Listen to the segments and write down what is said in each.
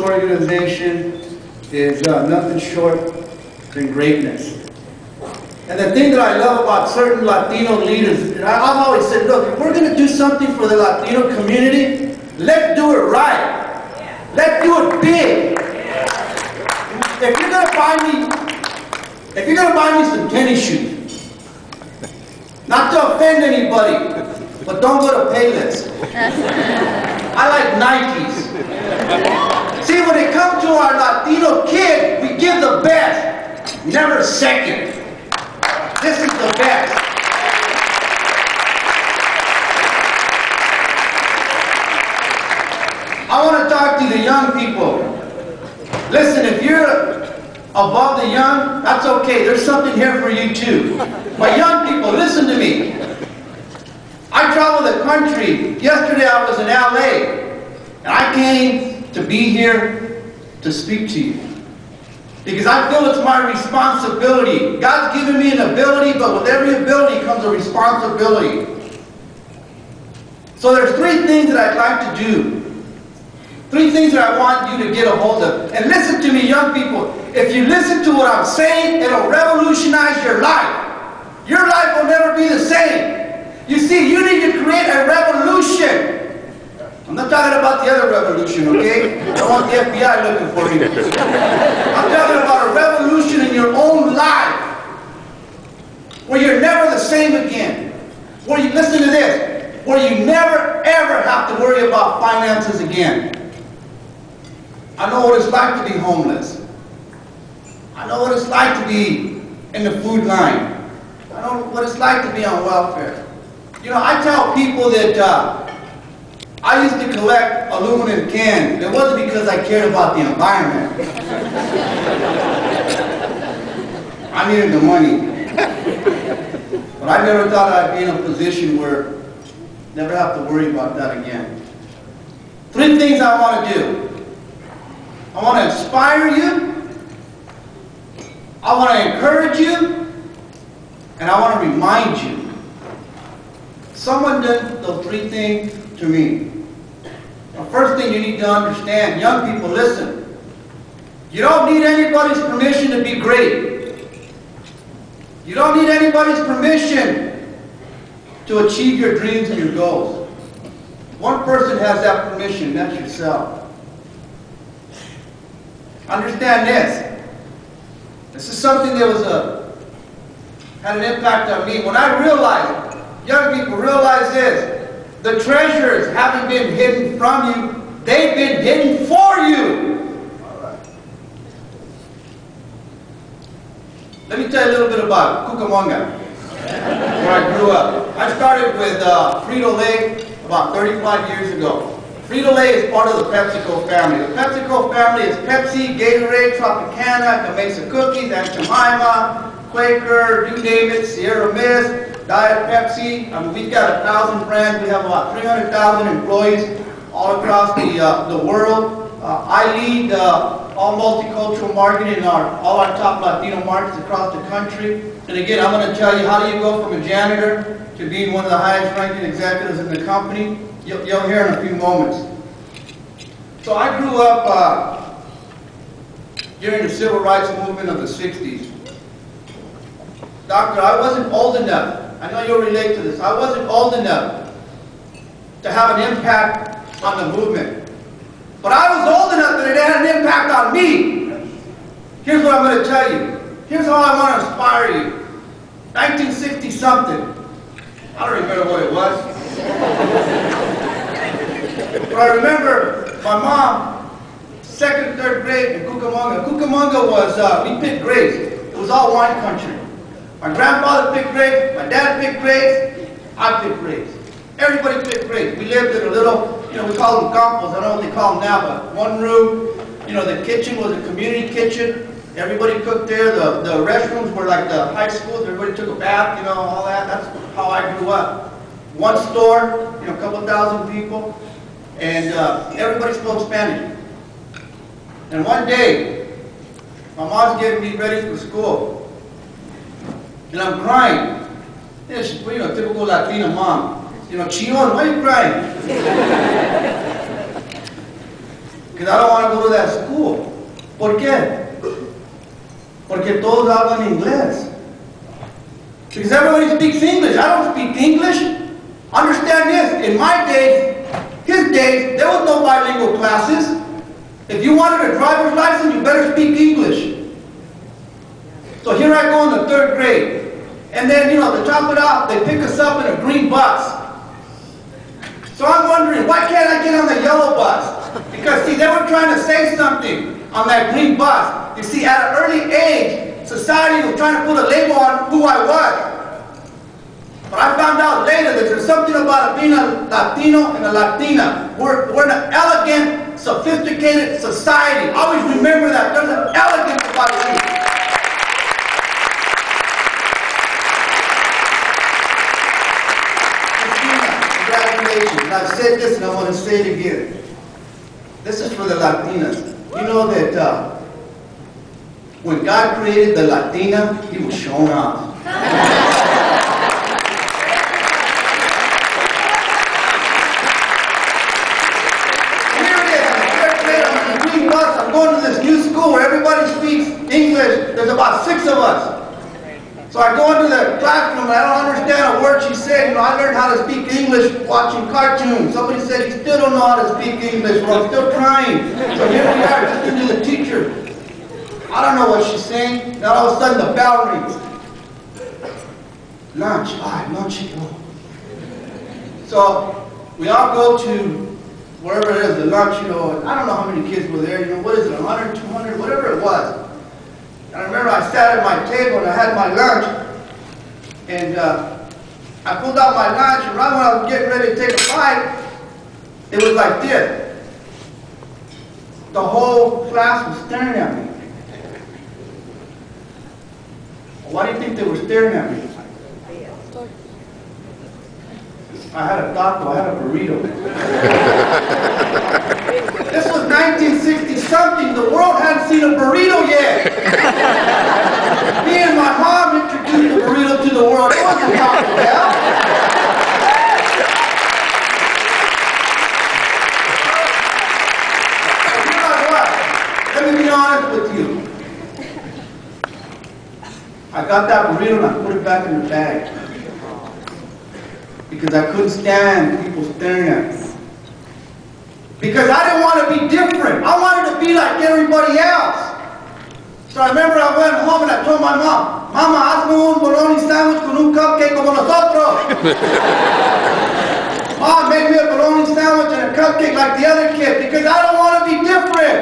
organization is nothing short than greatness. And the thing that I love about certain Latino leaders, and I've always said, look, if we're going to do something for the Latino community, let's do it right. Let's do it big. If you're going to buy me some tennis shoes, not to offend anybody, but don't go to Payless. I like Nikes. See, when it comes to our Latino kids, we give the best, never second. This is the best. I want to talk to the young people. Listen, if you're above the young, that's okay. There's something here for you too. But young people, listen to me. I travel the country. Yesterday I was in LA, and I came to be here to speak to you. Because I feel it's my responsibility. God's given me an ability, but with every ability comes a responsibility. So there's three things that I'd like to do. Three things that I want you to get a hold of. And listen to me, young people. If you listen to what I'm saying, it'll revolutionize your life. Your life will never be the same. You see, you need to create a revolution. I'm not talking about the other revolution, okay? I don't want the FBI looking for you. I'm talking about a revolution in your own life. Where you're never the same again. Where you, listen to this, where you never ever have to worry about finances again. I know what it's like to be homeless. I know what it's like to be in the food line. I know what it's like to be on welfare. You know, I tell people that I used to collect aluminum cans. It wasn't because I cared about the environment. I needed the money. But I never thought I'd be in a position where I never have to worry about that again. Three things I want to do. I want to inspire you. I want to encourage you. And I want to remind you. Someone did those three things to me. The first thing you need to understand, young people, listen. You don't need anybody's permission to be great. You don't need anybody's permission to achieve your dreams and your goals. One person has that permission, that's yourself. Understand this. This is something that had an impact on me. When I realized, young people realize this, the treasures haven't been hidden from you, they've been hidden for you. All right. Let me tell you a little bit about Cucamonga, where I grew up. I started with Frito-Lay about 35 years ago. Frito-Lay is part of the PepsiCo family. The PepsiCo family is Pepsi, Gatorade, Tropicana, Gamesa Cookies, Aunt Jemima, Quaker, you name it, Sierra Mist, Diet Pepsi. I mean, we've got 1,000 brands. We have about 300,000 employees all across the world. I lead all multicultural marketing in all our top Latino markets across the country. And again, I'm going to tell you how do you go from a janitor to being one of the highest ranking executives in the company. You'll hear in a few moments. So I grew up during the civil rights movement of the 60s. Doctor, I wasn't old enough. I know you'll relate to this. I wasn't old enough to have an impact on the movement. But I was old enough that it had an impact on me. Here's what I'm going to tell you. Here's how I want to inspire you. 1960 something. I don't remember what it was. But I remember my mom, 2nd, 3rd grade in Cucamonga. Cucamonga was, we picked grapes. It was all wine country. My grandfather picked grapes, my dad picked grapes, I picked grapes. Everybody picked grapes. We lived in a little, you know, we call them campos, I don't know what they call them now, but one room, you know, the kitchen was a community kitchen. Everybody cooked there. The restrooms were like the high schools. Everybody took a bath, you know, all that. That's how I grew up. One store, you know, a couple thousand people, and everybody spoke Spanish. And one day, my mom's getting me ready for school. And I'm crying. Yeah, she's, you know, typical Latina mom. You know, Chillon, why are you crying? because I don't want to go to that school. ¿Por qué? Porque todos hablan inglés. Because everybody speaks English. I don't speak English. Understand this, in my days, his days, there was no bilingual classes. If you wanted a driver's license, you better speak English. So here I go in the 3rd grade. And then, to top it off, they pick us up in a green bus. So I'm wondering, why can't I get on the yellow bus? Because, see, they were trying to say something on that green bus. You see, at an early age, society was trying to put a label on who I was. But I found out later that there's something about being a Latino and a Latina. We're an elegant, sophisticated society. Always remember that. There's an elegance about you. Congratulations. And I've said this and I want to say it again. This is for the Latinas. You know that when God created the Latina, He was showing off. I'm going to this new school where everybody speaks English. There's about 6 of us. So I go into the classroom and I don't understand a word she said. I learned how to speak English watching cartoons. Somebody said he still don't know how to speak English. Well, I'm still trying. So here we are listening to the teacher. I don't know what she's saying. Then all of a sudden the bell rings. Lunch. Lunch. So we all go to wherever it is, the lunch, and I don't know how many kids were there, what is it, 100, 200, whatever it was. And I remember I sat at my table and I had my lunch, and I pulled out my lunch, and right when I was getting ready to take a bite, it was like this. The whole class was staring at me. Why do you think they were staring at me? I had a taco, I had a burrito. This was 1960-something. The world hadn't seen a burrito yet. Me and my mom introduced the burrito to the world. It wasn't Taco Bell. You know what? Let me be honest with you. I got that burrito and I put it back in the bag. Because I couldn't stand people staring at me. Because I didn't want to be different. I wanted to be like everybody else. So I remember I went home and I told my mom, Mama, hazme un bologna sandwich con un cupcake como nosotros. Mom, make me a bologna sandwich and a cupcake like the other kid because I don't want to be different.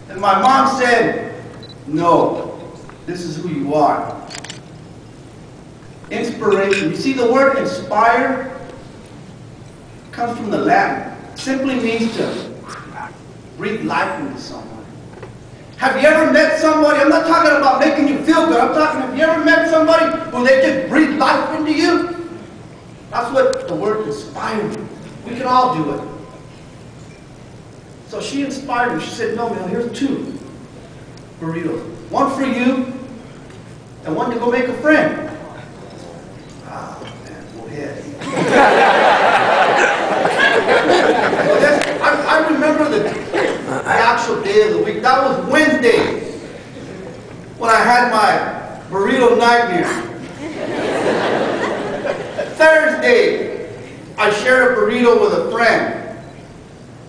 And my mom said, no, this is who you are. Inspiration. You see, the word inspire comes from the Latin. It simply means to breathe life into someone. Have you ever met somebody? I'm not talking about making you feel good. I'm talking, have you ever met somebody who they just breathe life into you? That's what the word inspire means. We can all do it. So she inspired me. She said, no, man, here's 2 burritos. One for you and one to go make a friend. I remember the actual day of the week. That was Wednesday when I had my burrito nightmare. Thursday, I shared a burrito with a friend.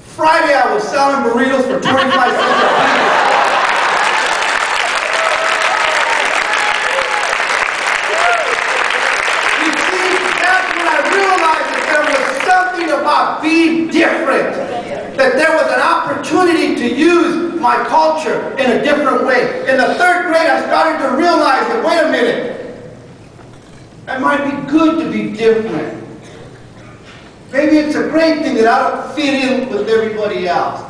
Friday, I was selling burritos for 25 cents a piece. About being different, that there was an opportunity to use my culture in a different way. In the 3rd grade, I started to realize that, wait a minute, it might be good to be different. Maybe it's a great thing that I don't fit in with everybody else.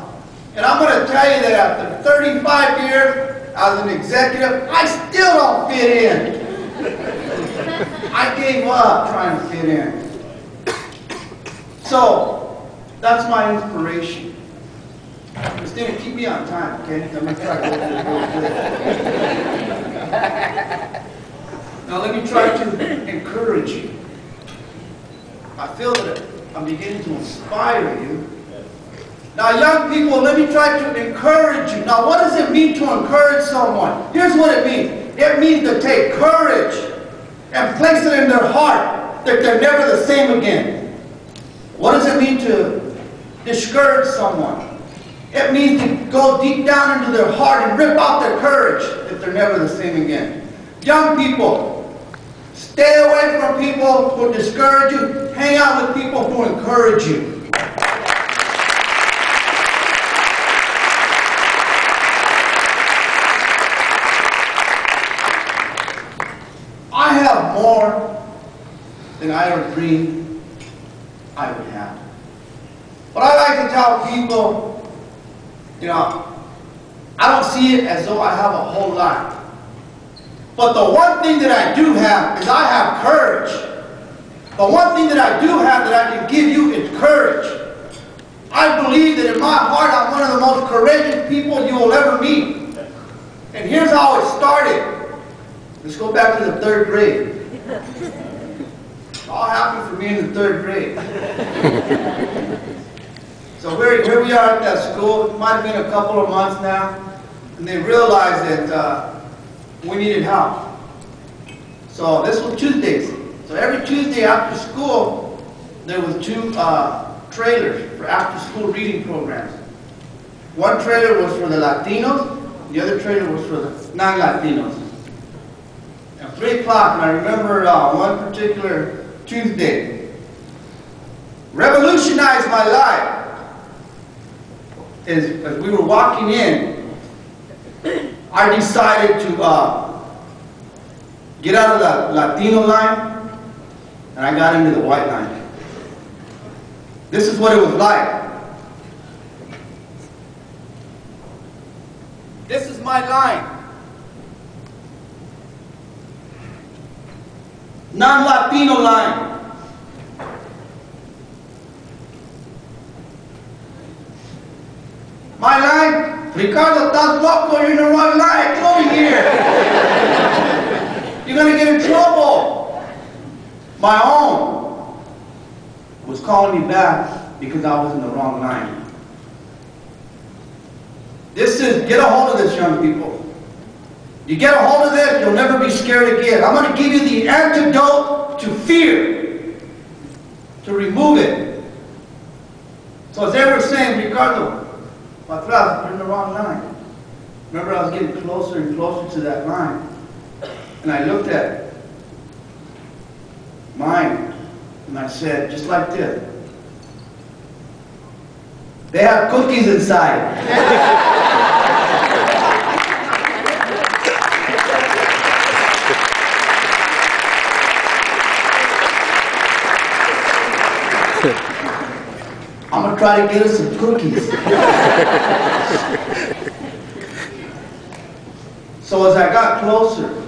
And I'm going to tell you that after 35 years as an executive, I still don't fit in. I gave up trying to fit in. So, that's my inspiration. Christina, keep me on time, okay? I'm going to try to go through it. Now, let me try to encourage you. I feel that I'm beginning to inspire you. Now, young people, let me try to encourage you. Now, what does it mean to encourage someone? Here's what it means. It means to take courage and place it in their heart that they're never the same again. What does it mean to discourage someone? It means to go deep down into their heart and rip out their courage that they're never the same again. Young people, stay away from people who discourage you. Hang out with people who encourage you. I have more than I ever dreamed I would have. But I like to tell people, you know, I don't see it as though I have a whole lot. But the one thing that I do have is I have courage. The one thing that I do have that I can give you is courage. I believe that in my heart I'm one of the most courageous people you will ever meet. And here's how it started. Let's go back to the 3rd grade. It all happened for me in the 3rd grade. So here we are at that school. It might have been a couple of months now. And they realized that we needed help. So this was Tuesdays. So every Tuesday after school, there was 2 trailers for after-school reading programs. One trailer was for the Latinos. The other trailer was for the non-Latinos. 3 o'clock, and I remember one particular Tuesday, revolutionized my life. As we were walking in, I decided to get out of the Latino line, and I got into the white line. This is what it was like. This is my line. Non-Latino line. My line, Ricardo, estás loco, you're in the wrong line, get over here. You're going to get in trouble. My own was calling me back because I was in the wrong line. This is, get a hold of this, young people. You get a hold of this, you'll never be scared again. I'm going to give you the antidote to fear, to remove it. So as they were saying, Ricardo, Patras, you're in the wrong line. Remember, I was getting closer and closer to that line. And I looked at mine, and I said, just like this, they have cookies inside. I'm going to try to get us some cookies. So as I got closer,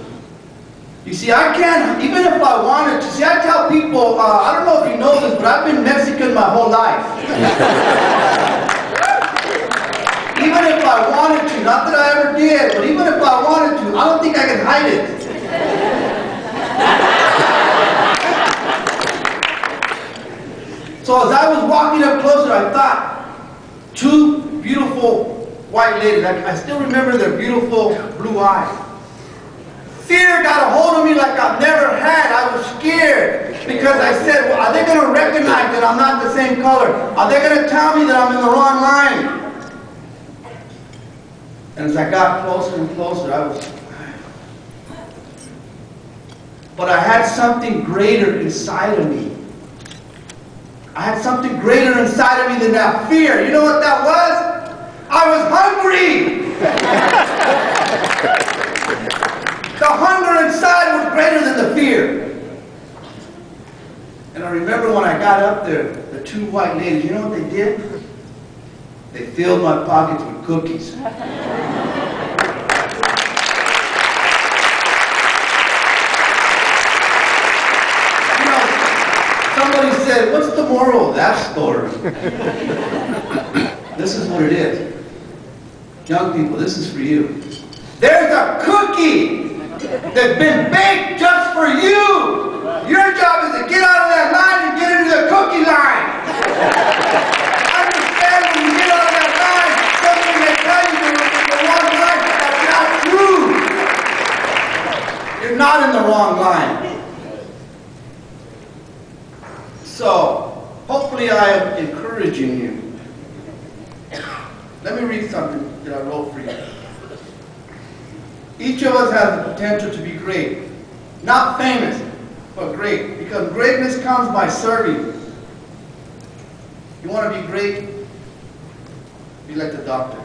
you see, I can't, even if I wanted to, see, I tell people, I don't know if you know this, but I've been Mexican my whole life. Even if I wanted to, not that I ever did, but even if I wanted to, I don't think I can hide it. So as I was walking up closer, I thought, 2 beautiful white ladies. I still remember their beautiful blue eyes. Fear got a hold of me like I've never had. I was scared because I said, well, are they going to recognize that I'm not the same color? Are they going to tell me that I'm in the wrong line? And as I got closer and closer, but I had something greater inside of me. I had something greater inside of me than that fear. You know what that was? I was hungry. The hunger inside was greater than the fear. And I remember when I got up there, the 2 white ladies, you know what they did? They filled my pockets with cookies. Somebody said, what's the moral of that story? This is what it is. Young people, this is for you. There's a cookie that's been baked just for you. Your job is to get out of that line and get into the cookie line. Understand when you get out of wrong line. So, hopefully I am encouraging you. Let me read something that I wrote for you. Each of us has the potential to be great. Not famous, but great. Because greatness comes by serving. You want to be great? Be like the doctor.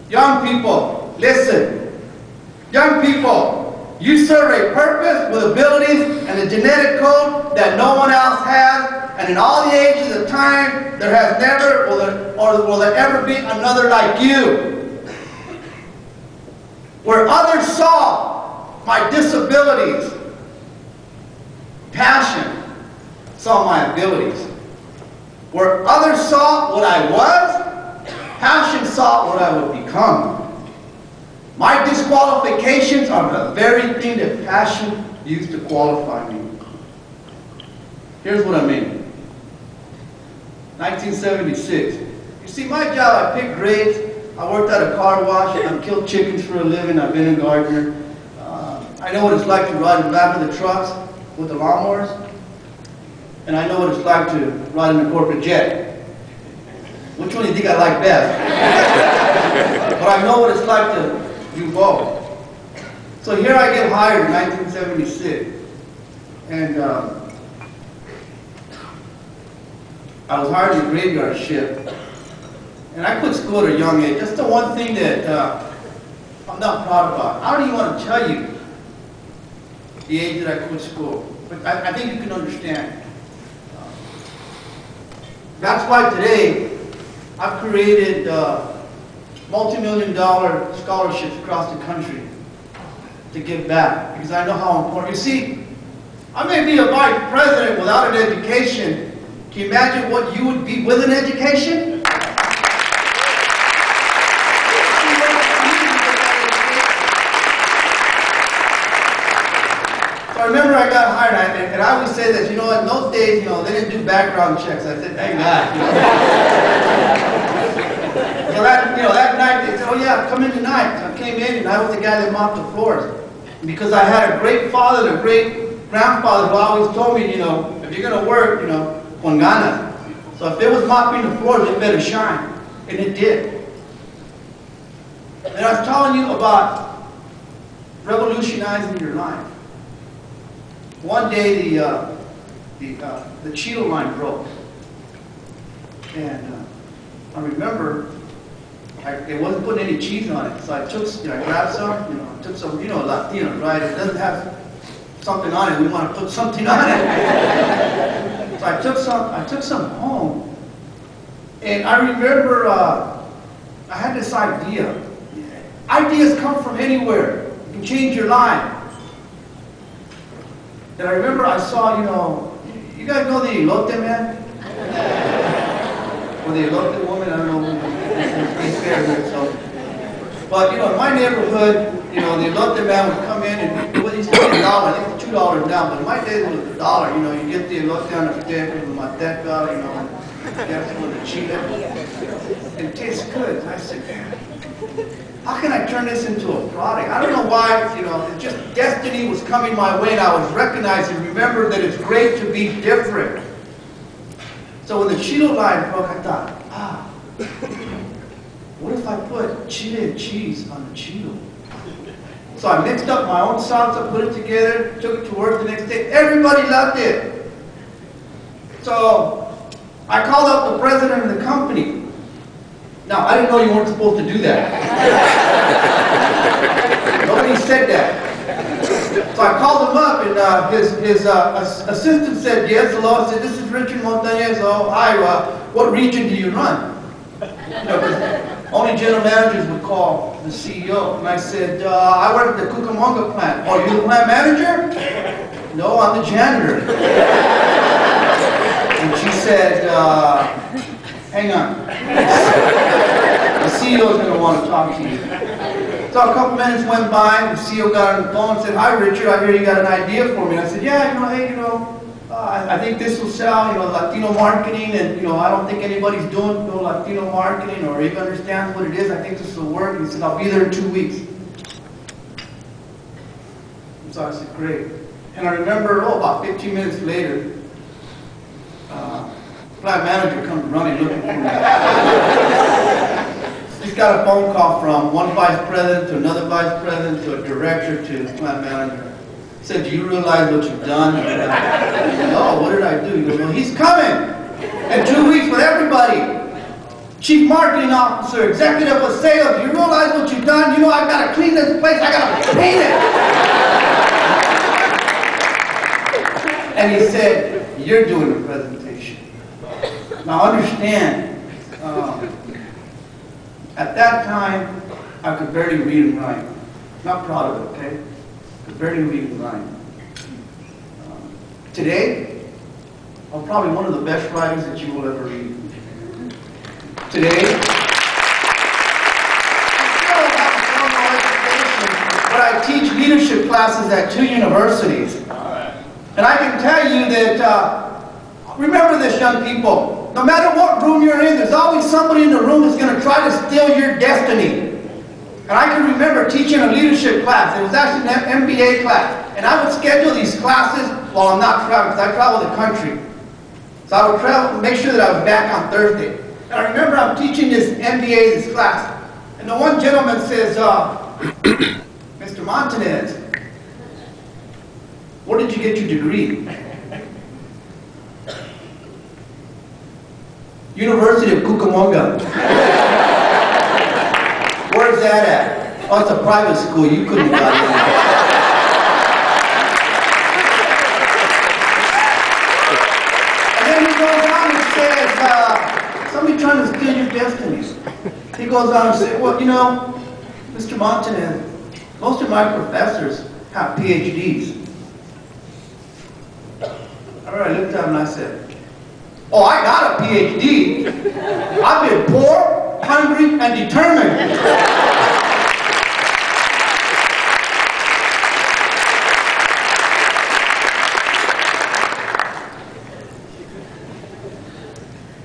Young people, listen. Young people, you serve a purpose with abilities and a genetic code that no one else has, and in all the ages of time, there has never or will there ever be another like you. Where others saw my disabilities, passion saw my abilities. Where others saw what I was, passion saw what I would become. My disqualifications are the very thing that passion used to qualify me. Here's what I mean. 1976. You see, my job, I picked grades. I worked at a car wash. I killed chickens for a living. I've been a gardener. I know what it's like to ride in the back of the trucks with the lawnmowers. And I know what it's like to ride in a corporate jet. Which one do you think I like best? But I know what it's like to do both. So here I get hired in 1976. And I was hired in the graveyard shift. And I quit school at a young age. That's the one thing that I'm not proud about. I don't even want to tell you the age that I quit school. But I think you can understand. That's why today I've created multi-million-dollar scholarships across the country to give back, because I know how important. You see, I may be a vice president without an education. Can you imagine what you would be with an education? So I remember I got hired, and I always say this, you know, in those days, you know, they didn't do background checks. I said, thank God. You know. So that night, they said, oh yeah, come in tonight. So I came in, and I was the guy that mopped the floors. Because I had a great father, a great grandfather who always told me, you know, if you're going to work, you know, con ganas. So if it was mopping the floors, it better shine. And it did. And I was telling you about revolutionizing your life. One day the Cheeto line broke. And I remember it wasn't putting any cheese on it. So I grabbed some, you know, took some, Latino, right? It doesn't have something on it. We want to put something on it. So I took some home. And I remember I had this idea. Ideas come from anywhere. You can change your life. And I remember I saw, you guys know the elote man? Or the elote woman, I don't know. It's fair here, so. But, in my neighborhood, the elote man would come in and he's $1, I think it's $2 now, but in my days it was $1. You get the elote on the stick with manteca, that's with the chile. And it tastes good. And I said, man, how can I turn this into a product? I don't know why, it's just destiny was coming my way, and I was recognizing, remember that it's great to be different. So when the Cheeto line broke, I thought, what if I put chile and cheese on the Cheeto? So I mixed up my own salsa, put it together, took it to work the next day. Everybody loved it. So I called up the president of the company. Now, I didn't know you weren't supposed to do that. Nobody said that. So I called him up, and his assistant said, yes, hello. I said, this is Richard Montanez. Oh, hi, what region do you run? Only general managers would call the CEO. And I said, I work at the Cucamonga plant. Oh, you're the plant manager? No, I'm the janitor. And she said, hang on. The CEO is going to want to talk to you. So a couple minutes went by, the CEO got on the phone and said, hi Richard, I hear you got an idea for me. And I said, yeah, hey, I think this will sell, Latino marketing, and I don't think anybody's doing Latino marketing or even understands what it is. I think this will work. And he said, I'll be there in 2 weeks. So I said, great. And I remember, about 15 minutes later, plant manager comes running looking for me. He's got a phone call from one vice president to another vice president to a director to the plant manager. He said, do you realize what you've done? No, what did I do? He goes, well, he's coming in 2 weeks with everybody. Chief marketing officer, executive of sales. Do you realize what you've done? You know, I've got to clean this place. I got to paint it. And he said, you're doing the presentation. Now understand, at that time, I could barely read and write. Not proud of it, okay? I could barely read and write. Today, I'm probably one of the best writers that you will ever read. Today, I still have a formal education, but I teach leadership classes at 2 universities. And I can tell you that, remember this, young people, no matter what room you're in, there's always somebody in the room that's going to try to steal your destiny. And I can remember teaching a leadership class. It was actually an MBA class. And I would schedule these classes while I'm not traveling, because I travel the country. So I would travel, make sure that I was back on Thursday. And I remember I'm teaching this MBA, this class. And the one gentleman says, Mr. Montanez, where did you get your degree? University of Cucamonga. Where's that at? Oh, it's a private school. You couldn't have got in. And then he goes on and says, somebody trying to steal your destinies. He goes on and says, well, you know, Mr. Montanez, most of my professors have PhDs. I looked at him and I said, oh, I got a PhD. I've been poor, hungry, and determined.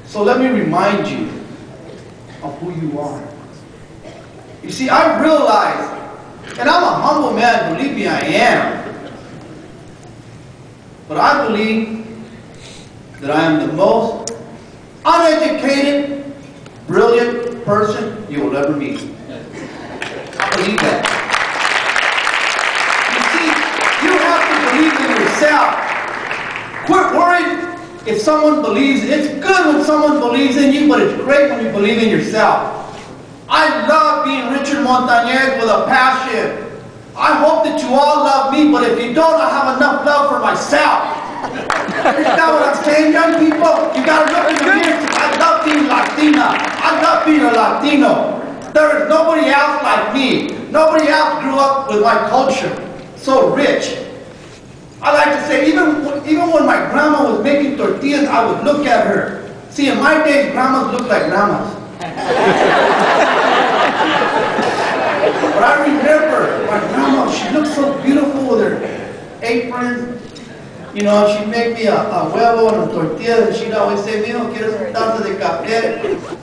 So let me remind you of who you are. You see, I realize, and I'm a humble man, believe me, I am. But I believe that I am the most uneducated, brilliant person you will ever meet. I believe that. You see, you have to believe in yourself. Quit worrying if someone believes. It's good when someone believes in you, but it's great when you believe in yourself. I love being Richard Montanez with a passion. I hope that you all love me, but if you don't, I have enough love for myself. Understand what I'm saying, young people? You gotta look in the mirror. I love being Latina. I love being a Latino. There is nobody else like me. Nobody else grew up with my culture. So rich. I like to say, even when my grandma was making tortillas, I would look at her. See, in my days, grandmas looked like grandmas. But I remember my grandma, she looked so beautiful with her apron. You know, she'd make me a huevo and a tortilla, and she'd always say, mijo, ¿quieres un tazo de café?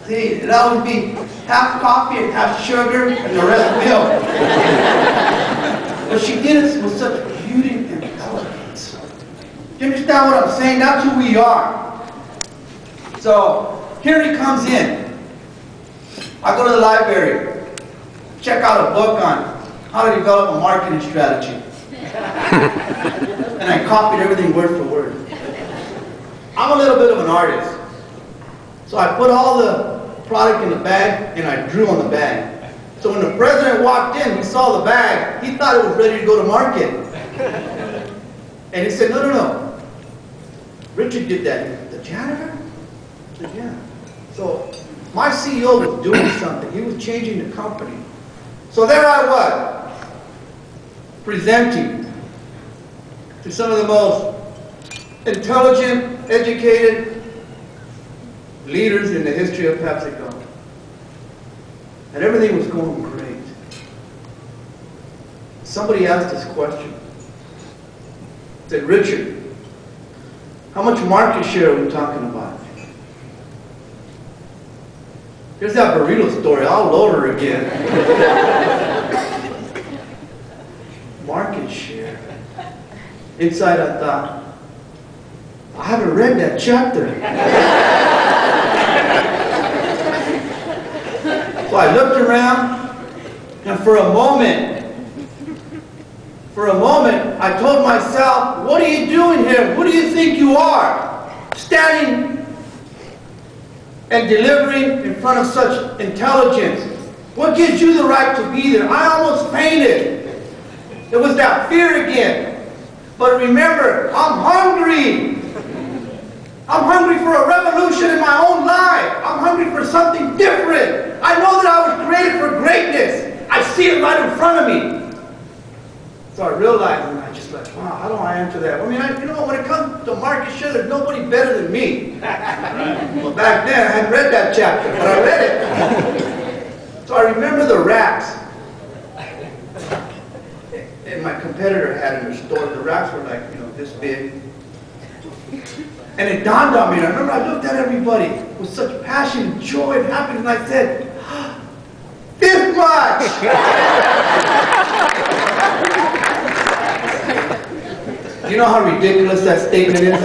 See, it'd always be half coffee and half sugar and the rest milk. But she did it with such beauty and elegance. Do you understand what I'm saying? That's who we are. So, here he comes in. I go to the library, check out a book on how to develop a marketing strategy. And I copied everything word for word. I'm a little bit of an artist. So I put all the product in the bag and I drew on the bag. So when the president walked in, he saw the bag, he thought it was ready to go to market. And he said, no, no, no. Richard did that. The janitor? I said, yeah. So my CEO was doing something. He was changing the company. So there I was, presenting to some of the most intelligent, educated leaders in the history of PepsiCo. And everything was going great. Somebody asked this question. Said, Richard, how much market share are we talking about? Here's that burrito story all over again. Market share. Inside I thought, I haven't read that chapter. So I looked around, and for a moment, I told myself, what are you doing here? Who do you think you are? Standing and delivering in front of such intelligence. What gives you the right to be there? I almost fainted. It was that fear again. But remember, I'm hungry. I'm hungry for a revolution in my own life. I'm hungry for something different. I know that I was created for greatness. I see it right in front of me. So I realized, and I just like, wow, how do I answer that? I mean, you know, when it comes to market share, there's nobody better than me. Well, back then, I hadn't read that chapter, but I read it. So I remember the racks. And my competitor had in her store, the racks were like, you know, this big. And it dawned on me, and I remember I looked at everybody with such passion and joy and happiness, and I said, this much! Do you know how ridiculous that statement is?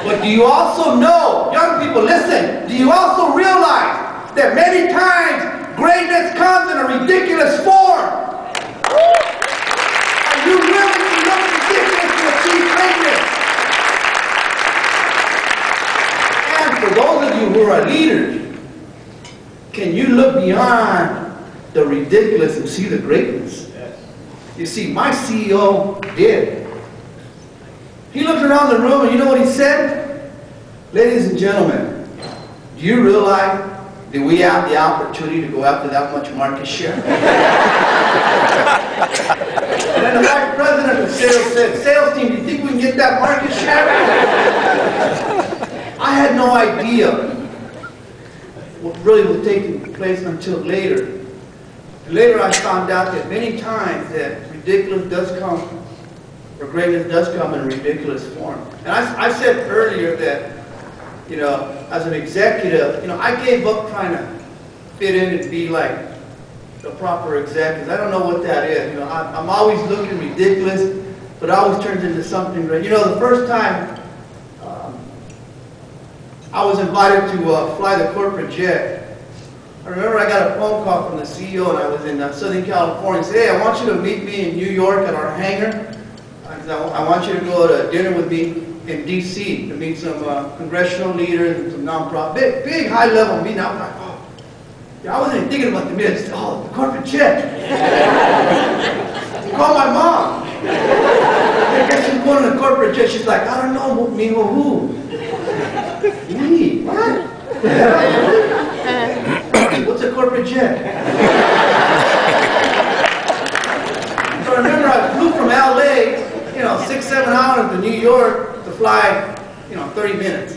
But do you also know, young people, listen, do you also realize that many times greatness comes in a ridiculous form? Are you willing to look ridiculous to achieve greatness? And for those of you who are leaders, can you look beyond the ridiculous and see the greatness? You see, my CEO did. He looked around the room and you know what he said? Ladies and gentlemen, do you realize that we have the opportunity to go after that much market share? And then the vice president of sales said, sales team, do you think we can get that market share? I had no idea what really was taking place until later. And later I found out that many times that ridiculous does come, or greatness does come in a ridiculous form. And I said earlier that, you know, as an executive, you know, I gave up trying to fit in and be like the proper executives. I don't know what that is. You know, I'm always looking ridiculous, but it always turns into something great. You know, the first time I was invited to fly the corporate jet, I remember I got a phone call from the CEO, and I was in Southern California. He said, hey, I want you to meet me in New York at our hangar. I want you to go to dinner with me in D.C. to meet some congressional leaders and some nonprofit, big high-level meeting. I was like, oh, yeah, I wasn't even thinking about the meeting. I just said, oh, the corporate jet. Call my mom. I guess she's going to the corporate jet. She's like, I don't know, Mijo, who? Me? What? What's a corporate jet? So I remember I flew from LA, you know, 6-7 hours to New York to fly, you know, 30 minutes.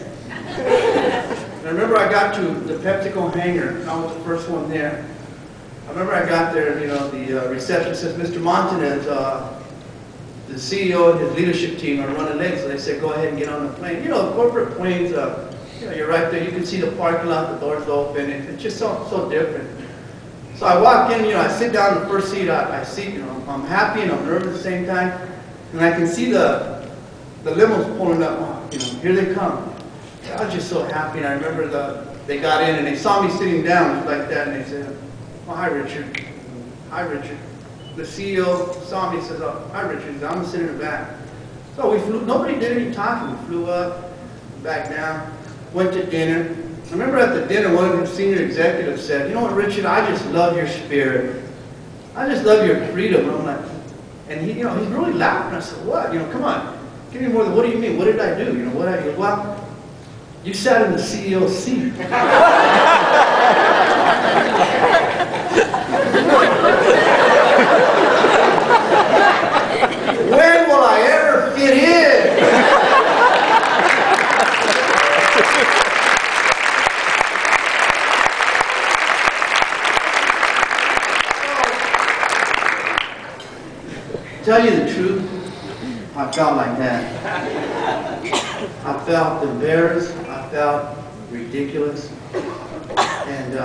And I remember I got to the PepsiCo hangar, and I was the first one there. I remember I got there, you know, the receptionist says, Mr. Montanez, the CEO and his leadership team are running late, so they said, go ahead and get on the plane. You know, corporate planes, you know, you're right there, you can see the parking lot, the doors open, it's just so different. So I walk in, you know, I sit down in the first seat, I see, you know, I'm happy and I'm nervous at the same time, and I can see the limos pulling up, oh, you know, here they come. I was just so happy, and I remember they got in and they saw me sitting down just like that, and they said, oh, hi Richard. Hi Richard. The CEO saw me and says, oh, hi Richard, I'm going to sit in the back. So we flew, nobody did any talking. We flew up, back down, went to dinner. I remember at the dinner, one of the senior executives said, you know what, Richard, I just love your spirit. I just love your freedom. And I'm like, and he, you know, he's really laughing. I said, what? You know, come on, give me more than, what do you mean? What did I do? You know, what I do? Well, you sat in the CEO's seat. When will I ever fit in? Tell you the truth, I felt like that. I felt embarrassed. I felt ridiculous. And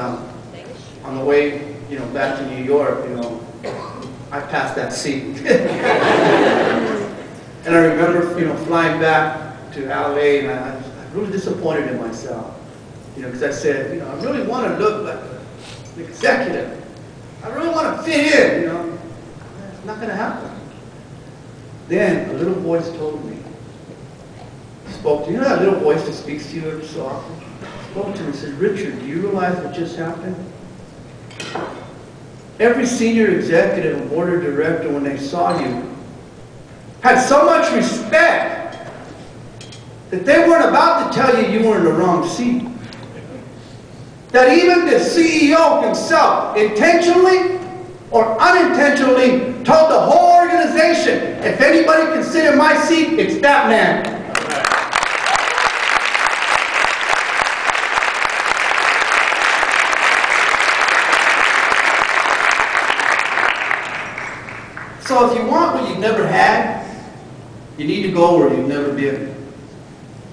on the way, you know, back to New York, you know, I passed that seat. And I remember, flying back to LA, and I was really disappointed in myself. Because I said, I really want to look like an executive. I really want to fit in, It's not going to happen. Then a little voice told me, spoke to, that little voice that speaks to you every so often? Spoke to me and said, Richard, do you realize what just happened? Every senior executive and board of director, when they saw you, had so much respect that they weren't about to tell you were in the wrong seat. That even the CEO himself, intentionally or unintentionally, told the whole organization, if anybody can sit in my seat, it's that man. So if you want what you've never had, you need to go where you've never been.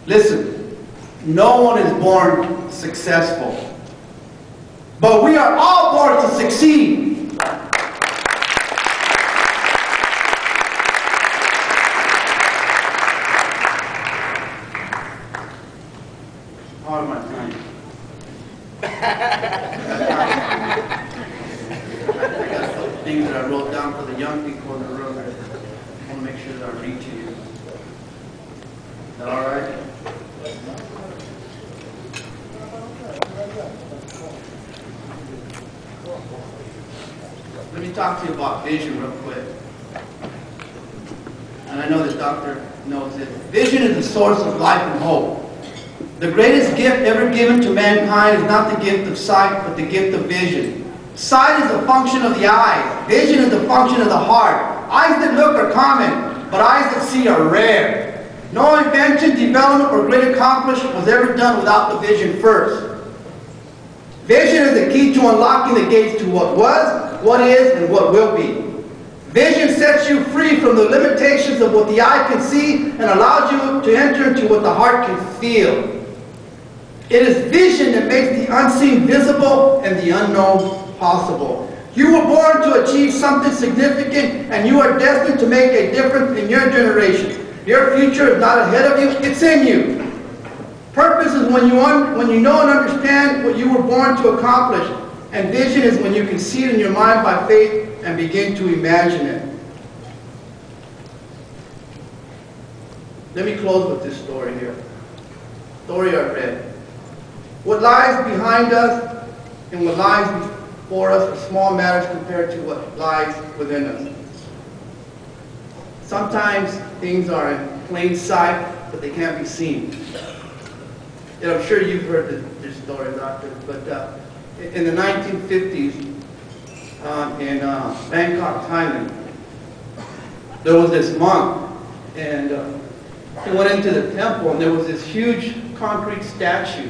Listen, no one is born successful, but we are all born to succeed. How am I time? I got some things that I wrote down for the young people in the room. I want to make sure that I read to you. Is that all right? Let me talk to you about vision real quick. And I know the doctor knows it. Vision is the source of life and hope. The greatest gift ever given to mankind is not the gift of sight, but the gift of vision. Sight is a function of the eyes. Vision is a function of the heart. Eyes that look are common, but eyes that see are rare. No invention, development, or great accomplishment was ever done without the vision first. Vision is the key to unlocking the gates to what was, what is, and what will be. Vision sets you free from the limitations of what the eye can see and allows you to enter into what the heart can feel. It is vision that makes the unseen visible and the unknown possible. You were born to achieve something significant, and you are destined to make a difference in your generation. Your future is not ahead of you, it's in you. Purpose is when you know and understand what you were born to accomplish. And vision is when you can see it in your mind by faith and begin to imagine it. Let me close with this story here. Story I read. What lies behind us and what lies before us are small matters compared to what lies within us. Sometimes things are in plain sight, but they can't be seen. And I'm sure you've heard this story, Doctor, but in the 1950s in Bangkok, Thailand, there was this monk, and he went into the temple, and there was this huge concrete statue.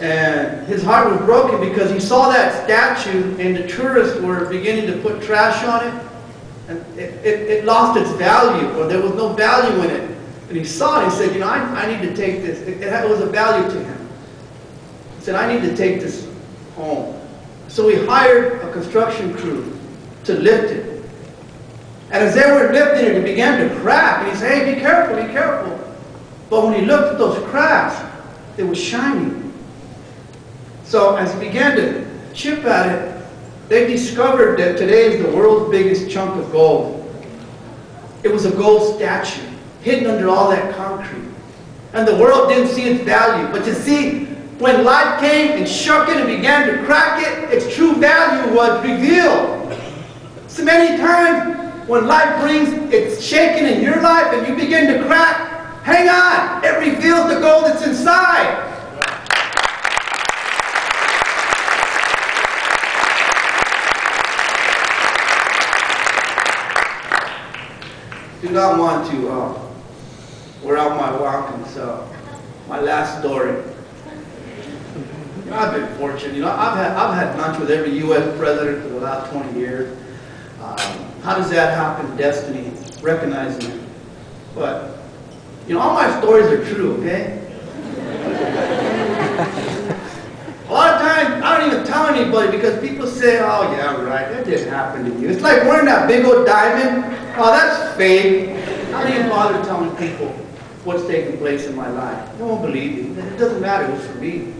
And his heart was broken because he saw that statue, and the tourists were beginning to put trash on it, and it lost its value, or there was no value in it. And he saw it, and he said, I need to take this. It was a value to him. He said, I need to take this home. So he hired a construction crew to lift it. And as they were lifting it, it began to crack. And he said, hey, be careful, be careful. But when he looked at those cracks, it was shining. So as he began to chip at it, they discovered that today is the world's biggest chunk of gold. It was a gold statue, hidden under all that concrete. And the world didn't see its value. But you see, when life came and shook it and began to crack it, its true value was revealed. So many times, when life brings it's shaken in your life and you begin to crack, hang on, it reveals the gold that's inside. Do not want to wear out my welcome, so my last story. I've been fortunate. I've had lunch with every U.S. president for the last 20 years. How does that happen? Destiny, recognizing it. But, all my stories are true, okay? A lot of times, I don't even tell anybody because people say, oh yeah, right, that didn't happen to you. It's like wearing that big old diamond. Oh, that's fake. I don't even bother telling people what's taking place in my life. They won't believe you. It doesn't matter, it was for me.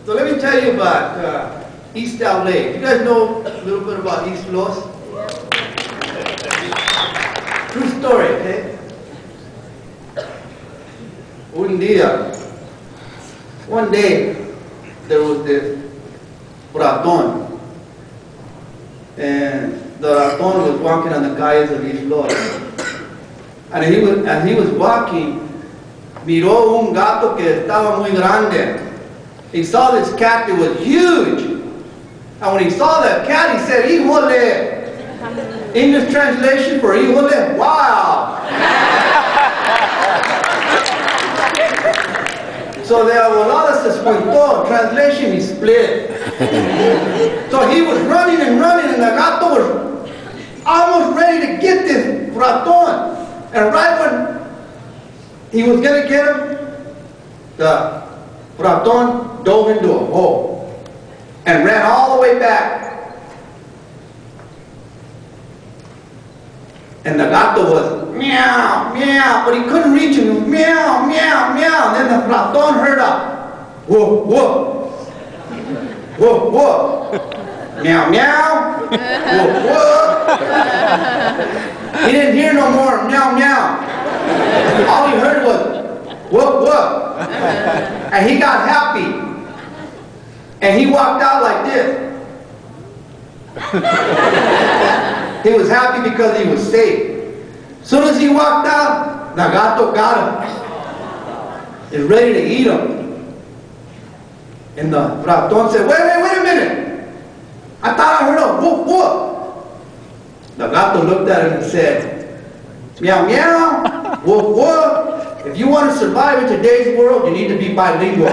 So let me tell you about East LA. You guys know a little bit about East Los? True story, okay? One day, there was this raton, and the raton was walking on the calles of East Los. And as he was walking, miró un gato que estaba muy grande. He saw this cat that was huge. And when he saw that cat, he said, híjole. English translation for híjole, wow. So the volada se espantó. Translation, he split. So he was running and running, and the gato was almost ready to get this raton. And right when he was going to get him, the raton dove into a hole and ran all the way back. And the gato was meow, meow, but he couldn't reach him. He was meow, meow, meow. And then the raton heard a whoop, whoop, whoop, whoop, meow, meow, whoop, whoop. He didn't hear no more meow, meow. All he heard was whoop, whoop. And he got happy. And he walked out like this. He was happy because he was safe. As soon as he walked out, the gato got him. He's ready to eat him. And the raton said, wait a minute. I thought I heard a whoop, whoop. The gato looked at him and said, meow, meow, whoop, whoop. If you want to survive in today's world, you need to be bilingual.